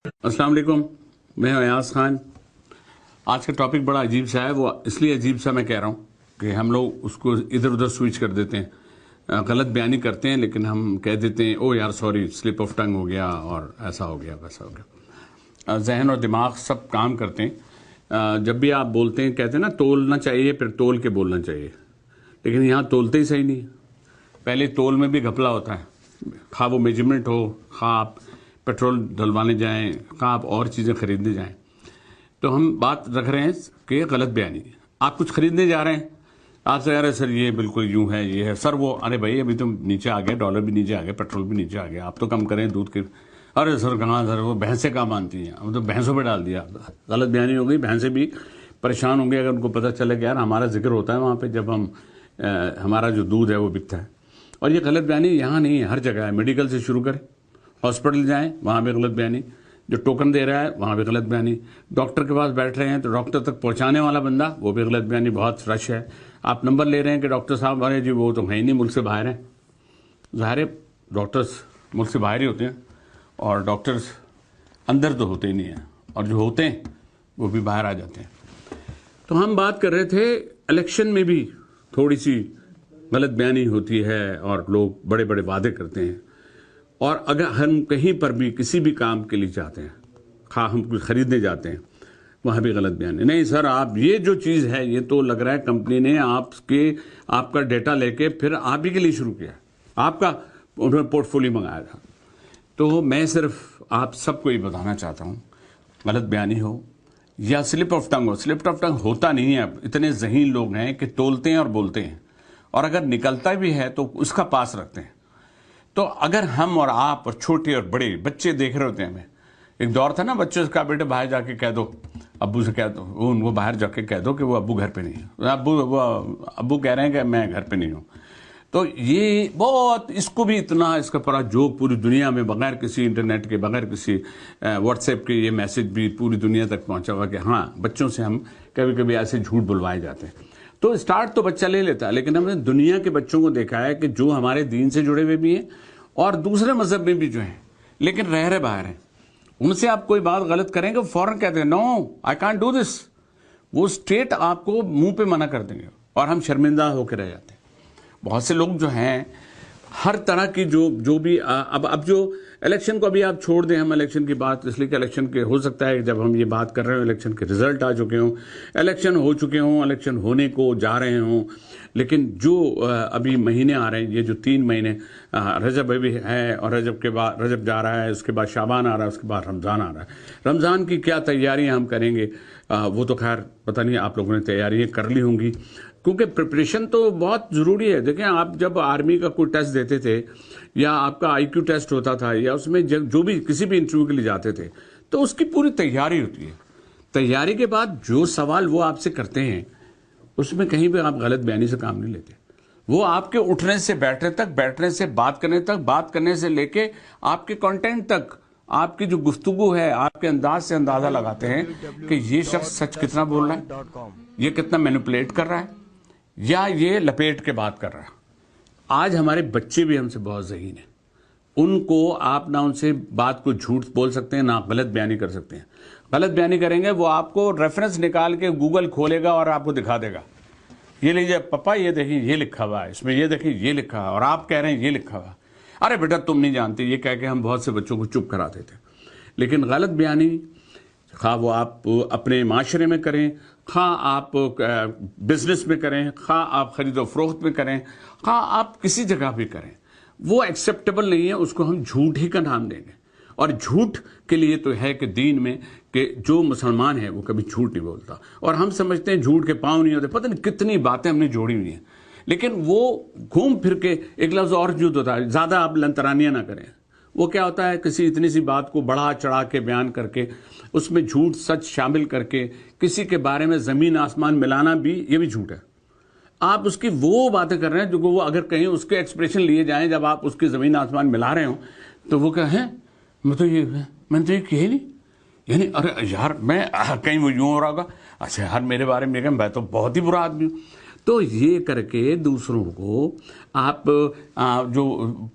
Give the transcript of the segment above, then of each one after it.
अस्सलाम वालेकुम, मैं अयाज खान। आज का टॉपिक बड़ा अजीब सा है। वो इसलिए अजीब सा मैं कह रहा हूँ कि हम लोग उसको इधर उधर स्विच कर देते हैं, गलत बयानी करते हैं, लेकिन हम कह देते हैं ओ यार सॉरी, स्लिप ऑफ टंग हो गया और ऐसा हो गया वैसा हो गया। जहन और दिमाग सब काम करते हैं। जब भी आप बोलते हैं कहते हैं ना तोलना चाहिए, फिर तोल के बोलना चाहिए, लेकिन यहाँ तोलते ही सही नहीं। पहले तोल में भी घपला होता है, खा वो मेजरमेंट हो, खा आप पेट्रोल डलवाने जाएं, खा आप और चीज़ें खरीदने जाएं। तो हम बात रख रहे हैं कि गलत बयानी। आप कुछ खरीदने जा रहे हैं, आपसे कह रहे हैं सर ये बिल्कुल यूं है, ये है सर वो, अरे भाई अभी तो नीचे आ गया, डॉलर भी नीचे आ गया, पेट्रोल भी नीचे आ गया, आप तो कम करें दूध के। अरे सर कहाँ सर, वो भैंसें कहाँ मानती हैं, अब तो भैंसों पे डाल दिया। गलत बयानी हो गई, भैंसें भी परेशान होंगी अगर उनको पता चले कि यार हमारा जिक्र होता है वहाँ पर जब हम हमारा जो दूध है वो बिकता है। और ये गलत बयानी यहाँ नहीं है, हर जगह है। मेडिकल से शुरू करें, हॉस्पिटल जाएं वहाँ भी गलत बयानी, जो टोकन दे रहा है वहाँ भी गलत बयानी, डॉक्टर के पास बैठ रहे हैं तो डॉक्टर तक पहुँचाने वाला बंदा वो भी गलत बयानी, बहुत रश है। आप नंबर ले रहे हैं कि डॉक्टर साहब अरे जी वो तो है ही नहीं, मुल्क से बाहर हैं। ज़ाहिर है डॉक्टर्स मुल्क से बाहर ही होते हैं और डॉक्टर्स अंदर तो होते ही नहीं हैं, और जो होते हैं वो भी बाहर आ जाते हैं। तो हम बात कर रहे थे इलेक्शन में भी थोड़ी सी गलत बयानी होती है और लोग बड़े बड़े वादे करते हैं, और अगर हम कहीं पर भी किसी भी काम के लिए जाते हैं, हम कुछ खरीदने जाते हैं, वहाँ भी गलत बयानी। नहीं सर आप ये जो चीज़ है ये तो लग रहा है कंपनी ने आपका डेटा लेके फिर आप ही के लिए शुरू किया, आपका उन्होंने पोर्टफोलियो मंगाया था। तो मैं सिर्फ आप सबको ये बताना चाहता हूँ, गलत बयानी हो या स्लिप ऑफ टंग हो, स्लिप ऑफ टंग होता नहीं है। इतने ज़हीन लोग हैं कि तोलते हैं और बोलते हैं, और अगर निकलता भी है तो उसका पास रखते हैं। तो अगर हम और आप और छोटे और बड़े बच्चे देख रहे होते हैं, हमें एक दौर था ना बच्चों से कहा बेटे बाहर जाके कह दो, अब्बू से कह दो, उनको बाहर जाके कह दो कि वो अब्बू घर पे नहीं है, अब्बू कह रहे हैं कि मैं घर पे नहीं हूँ। तो ये बहुत, इसको भी इतना इसका पड़ा जो पूरी दुनिया में बगैर किसी इंटरनेट के, बगैर किसी व्हाट्सएप के ये मैसेज भी पूरी दुनिया तक पहुँचा हुआ कि हाँ बच्चों से हम कभी कभी ऐसे झूठ बुलवाए जाते हैं। तो स्टार्ट तो बच्चा ले लेता है, लेकिन हमने दुनिया के बच्चों को देखा है कि जो हमारे दीन से जुड़े हुए भी हैं और दूसरे मजहब में भी जो हैं, लेकिन रह रहे बाहर हैं, उनसे आप कोई बात गलत करेंगे फौरन कहते हैं no I can't do this. वो स्ट्रेट आपको मुंह पे मना कर देंगे और हम शर्मिंदा होकर रह जाते हैं। बहुत से लोग जो हैं हर तरह की जो भी अब जो इलेक्शन को अभी आप छोड़ दें, हम इलेक्शन की बात इसलिए कि इलेक्शन के हो सकता है जब हम ये बात कर रहे हो इलेक्शन के रिजल्ट आ चुके हों, इलेक्शन हो चुके हों, इलेक्शन होने को जा रहे हों, लेकिन जो अभी महीने आ रहे हैं, ये जो 3 महीने रजब अभी है और रजब के बाद रजब जा रहा है, उसके बाद शाबान आ रहा है, उसके बाद रमज़ान आ रहा है। रमज़ान की क्या तैयारियां हम करेंगे वो तो खैर पता नहीं, आप लोगों ने तैयारियां कर ली होंगी, क्योंकि प्रिपरेशन तो बहुत ज़रूरी है। देखें आप जब आर्मी का कोई टेस्ट देते थे या आपका IQ टेस्ट होता था या उसमें जो भी किसी भी इंटरव्यू के लिए जाते थे तो उसकी पूरी तैयारी होती है। तैयारी के बाद जो सवाल वो आपसे करते हैं उसमें कहीं भी आप गलत बयानी से काम नहीं लेते। वो आपके उठने से बैठने तक, बैठने से बात करने तक, बात करने से लेके आपके कंटेंट तक, आपकी जो गुफ्तगू है, आपके अंदाज से अंदाजा लगाते हैं कि ये शख्स सच कितना बोल रहा है, ये कितना मैनिपुलेट कर रहा है या ये लपेट के बात कर रहा है। आज हमारे बच्चे भी हमसे बहुत ज़हीन हैं, उनको आप ना उनसे बात को झूठ बोल सकते हैं ना गलत बयानी कर सकते हैं। गलत बयानी करेंगे वो आपको रेफरेंस निकाल के गूगल खोलेगा और आपको दिखा देगा, ये लीजिए पापा ये देखिए ये लिखा हुआ है, इसमें ये देखिए ये लिखा है, और आप कह रहे हैं ये लिखा हुआ। अरे बेटा तुम नहीं जानते, ये कह के हम बहुत से बच्चों को चुप कराते थे। लेकिन गलत बयानी खा वो आप अपने माशरे में करें, खा आप बिजनेस में करें, खा आप खरीदो फरोख्त में करें, खा आप किसी जगह भी करें, वो एक्सेप्टेबल नहीं है, उसको हम झूठ ही का नाम देंगे। और झूठ के लिए तो है कि दीन में कि जो मुसलमान है वो कभी झूठ नहीं बोलता, और हम समझते हैं झूठ के पाँव नहीं होते, पता नहीं कितनी बातें हमने जोड़ी हुई हैं। लेकिन वो घूम फिर के एक लफ्ज़ और जुद होता है, ज़्यादा आप लंतरानियाँ ना करें। वो क्या होता है, किसी इतनी सी बात को बढ़ा चढ़ा के बयान करके उसमें झूठ सच शामिल करके किसी के बारे में ज़मीन आसमान मिलाना भी, ये भी झूठ है। आप उसकी वो बातें कर रहे हैं जो वो अगर कहीं उसके एक्सप्रेशन लिए जाएं जब आप उसकी ज़मीन आसमान मिला रहे हो तो वो क्या है, मैंने तो ये किया ही नहीं, यानी अरे यार मैं कहीं वो यूँ हो रहा होगा, अच्छा यार मेरे बारे में मैं तो बहुत ही बुरा आदमी हूँ। तो ये करके दूसरों को आप जो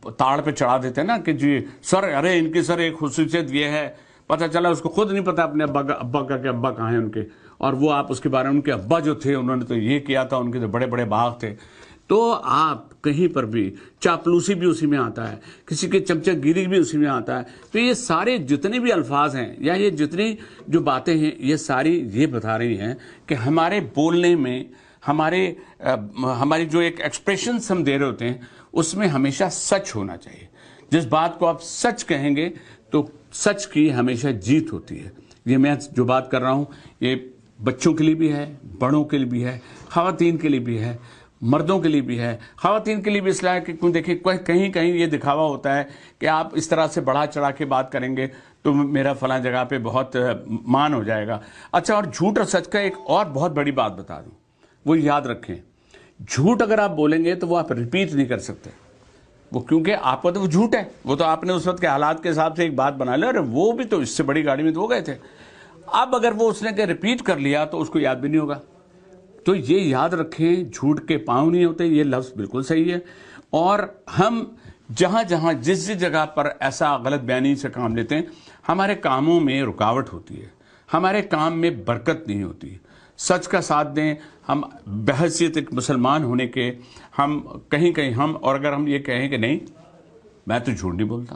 ताड़ पे चढ़ा देते हैं ना कि जी सर, अरे इनकी सर एक खुसूसियत ये है, پتہ چلا اس کو خود نہیں پتا اپنے ابا کا کہ ابا کہاں ہیں ان کے، اور وہ آپ اس کے بارے میں ان کے ابا جو تھے انہوں نے تو یہ کیا تھا، ان کے تو بڑے بڑے باغ تھے. تو آپ کہیں پر بھی چاپلوسی بھی اسی میں آتا ہے، کسی کے چمچہ گیری بھی اسی میں آتا ہے. تو یہ سارے جتنے بھی الفاظ ہیں یا یہ جتنی جو باتیں ہیں یہ ساری یہ بتا رہی ہیں کہ ہمارے بولنے میں ہماری جو ایک ایکسپریشنز ہم دے رہے ہوتے ہیں اس میں ہمیشہ سچ ہونا چاہیے. جس بات کو آپ سچ کہیں گے تو سچ کی ہمیشہ جیت ہوتی ہے. یہ میں جو بات کر رہا ہوں یہ بچوں کے لیے بھی ہے، بڑوں کے لیے بھی ہے، خواتین کے لیے بھی ہے، مردوں کے لیے بھی ہے. خواتین کے لیے بھی اس لیے کہ دیکھیں کہیں کہیں یہ دکھاوا ہوتا ہے کہ آپ اس طرح سے بڑھا چڑھا کے بات کریں گے تو میرا فلاں جگہ پہ بہت مان ہو جائے گا. اچھا، اور جھوٹ اور سچ کا ایک اور بہت بڑی بات بتا دوں، وہ یاد رکھیں، جھوٹ اگر آپ بولیں گے تو وہ آپ ریپیٹ نہیں کر سکتے. وہ کیونکہ آپ کا تو وہ جھوٹ ہے، وہ تو آپ نے اس وقت کے حالات کے حساب سے ایک بات بنا لی، اور وہ بھی تو اس سے بڑی گاڑی میں تو وہ گئے تھے. اب اگر وہ اس نے کہ ریپیٹ کر لیا تو اس کو یاد بھی نہیں ہوگا. تو یہ یاد رکھیں، جھوٹ کے پاؤں نہیں ہوتے، یہ لفظ بالکل صحیح ہے. اور ہم جہاں جہاں جس جگہ پر ایسا غلط بیانی سے کام لیتے ہیں ہمارے کاموں میں رکاوٹ ہوتی ہے، ہمارے کام میں برکت نہیں ہوتی. سچ کا ساتھ دیں. ہم بحیثیت ایک مسلمان ہونے کے ہم کہیں ہم، اور اگر ہم یہ کہیں کہ نہیں میں تو جھوٹ نہیں بولتا،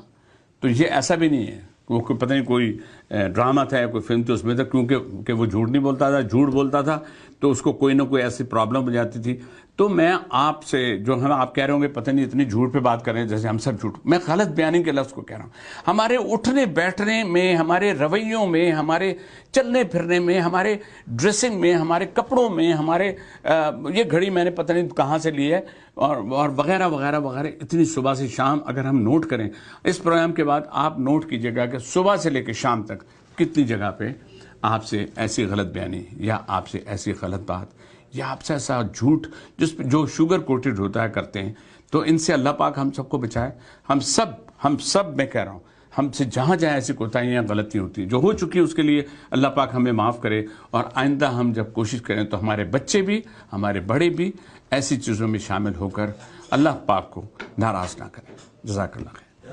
تو یہ ایسا بھی نہیں ہے وہ پتہ نہیں کوئی ڈرامہ تھا یا کوئی فلم تو اس میں تھا، کیونکہ وہ جھوٹ نہیں بولتا تھا، جھوٹ بولتا تھا تو اس کو کوئی نہ کوئی ایسی پرابلم ہو جاتی تھی. تو میں آپ سے جو ہم آپ کہہ رہے ہوں گے پتہ نہیں اتنی جھوٹ پہ بات کر رہے ہیں جیسے ہم سب جھوٹ، میں غلط بیانی کے لفظ کو کہہ رہا ہوں. ہمارے اٹھنے بیٹھنے میں، ہمارے رویوں میں، ہمارے چلنے پھرنے میں، ہمارے ڈریسنگ میں، ہمارے کپڑوں میں، ہمارے یہ گھڑی میں نے پتہ نہیں کہاں سے لی ہے اور وغیرہ وغیرہ وغیرہ، اتنی صبح سے شام اگر ہم نوٹ کریں اس پروگرام کے بعد آپ نوٹ کیجئے گا کہ صبح سے لے کے شام تک کتنی جگہ پہ آپ سے ایسی غلط بیانی یا آپ سے ایسی غلط بات یا آپ سے ایسا جھوٹ جو شوگر کوٹڈ ہوتا ہے کرتے ہیں. تو ان سے اللہ پاک ہم سب کو بچائے. ہم سب میں کہہ رہا ہوں، ہم سے جہاں ایسی کوتاہیاں غلطی ہوتی ہیں جو ہو چکی ہے اس کے لیے اللہ پاک ہمیں معاف کرے. اور آئندہ ہم جب کوشش کریں تو ہمارے بچے بھی، ہمارے بڑے بھی ایسی چیزوں میں شامل ہو کر اللہ پاک کو ناراض نہ کریں. جزاک اللہ خیر.